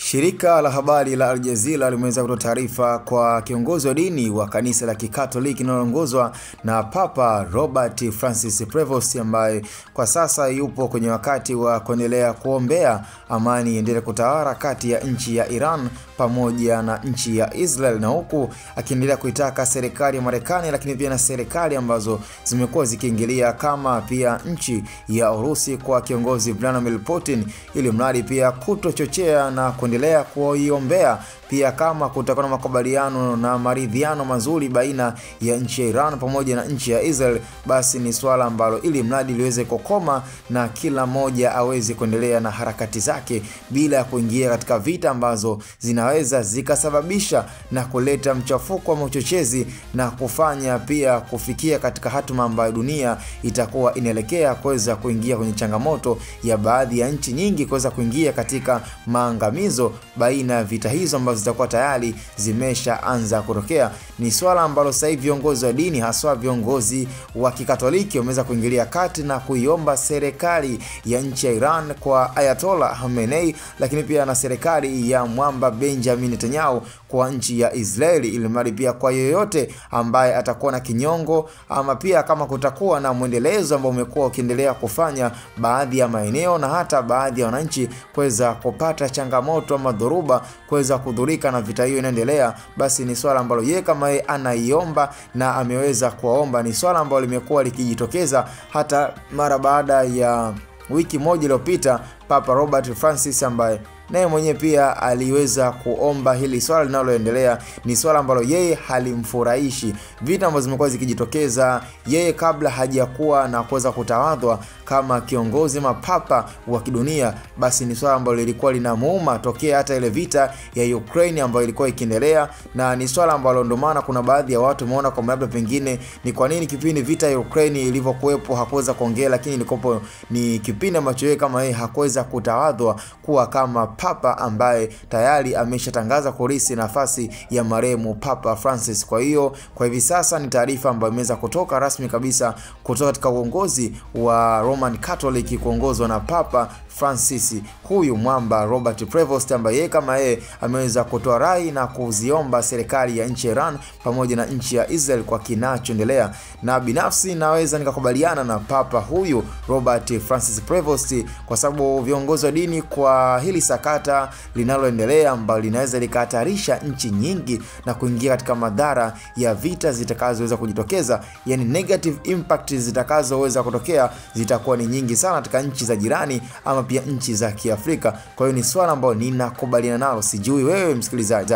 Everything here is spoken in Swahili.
Shirika la habari la Al Jazeera limeweza kutoa taarifa kwa kiongozi wa dini wa kanisa la Kikatoliki linaloongozwa na Papa Robert Francis Prevost, ambaye kwa sasa yupo kwenye wakati wa kuendelea kuombea amani iendelee kutawala kati ya nchi ya Iran pamoja na nchi ya Israel, na huku akiendelea kuitaka serikali ya Marekani lakini pia na serikali ambazo zimekuwa zikiingilia kama pia nchi ya Urusi kwa kiongozi Vladimir Putin, ili mradi pia kutochochea na kuendelea kuiombea pia kama kutakuwa na makubaliano na maridhiano mazuri baina ya nchi ya Iran pamoja na nchi ya Israel, basi ni swala ambalo ili mradi liweze kukoma na kila moja aweze kuendelea na harakati zake bila ya kuingia katika vita ambazo zinaweza zikasababisha na kuleta mchafuko wa uchochezi na kufanya pia kufikia katika hatima ambayo dunia itakuwa inaelekea kuweza kuingia kwenye changamoto ya baadhi ya nchi nyingi kuweza kuingia katika maangamizo baina ya vita hizo ambazo zitakuwa tayari zimeshaanza kutokea. Ni swala ambalo sasa hivi viongozi wa dini haswa viongozi wa Kikatoliki wameweza kuingilia kati na kuiomba serikali ya nchi ya Iran kwa Ayatollah Khamenei, lakini pia na serikali ya mwamba Benjamin Netanyahu kwa nchi ya Israeli, ili mradi pia kwa yoyote ambaye atakuwa na kinyongo ama pia kama kutakuwa na mwendelezo ambao umekuwa ukiendelea kufanya baadhi ya maeneo na hata baadhi ya wananchi kuweza kupata changamoto ama dhoruba kuweza kudhurika na vita hiyo inaendelea, basi ni swala ambalo yeye kama yeye anaiomba na ameweza kuwaomba. Ni swala ambalo limekuwa likijitokeza hata mara baada ya wiki moja iliyopita Papa Robert Francis ambaye naye mwenyewe pia aliweza kuomba hili swala linaloendelea. Ni swala ambalo yeye halimfurahishi. Vita ambazo zimekuwa zikijitokeza yeye kabla hajakuwa na kuweza kutawadhwa kama kiongozi mapapa wa kidunia, basi ni swala ambalo lilikuwa linamuuma tokea hata ile vita ya Ukraine ambayo ilikuwa ikiendelea, na ni swala ambalo ndio maana kuna baadhi ya watu wameona kwa labda pengine ni kwa nini kipindi vita ya Ukraine ilivyokuepo hakuweza kuongea, lakini ni kipindi ambacho yeye kama yeye hakuweza kutawadhwa kuwa kama papa ambaye tayari ameshatangaza kurisi nafasi ya marehemu Papa Francis. Kwa hiyo kwa hivi sasa ni taarifa ambayo imeweza kutoka rasmi kabisa kutoka katika uongozi wa Roman Catholic kuongozwa na Papa Francis, huyu mwamba Robert Prevost, ambaye yeye kama yeye ameweza kutoa rai na kuziomba serikali ya nchi ya Iran pamoja na nchi ya Israel kwa kinachoendelea. Na binafsi naweza nikakubaliana na Papa huyu Robert Francis Prevost, kwa sababu viongozi wa dini kwa hili sakata linaloendelea ambalo linaweza likahatarisha nchi nyingi na kuingia katika madhara ya vita zitakazoweza kujitokeza, yani negative impact zitakazoweza kutokea zitakuwa ni nyingi sana katika nchi za jirani ama pia nchi za Kiafrika. Kwa hiyo ni swala ambalo ninakubaliana nalo. Sijui wewe msikilizaji.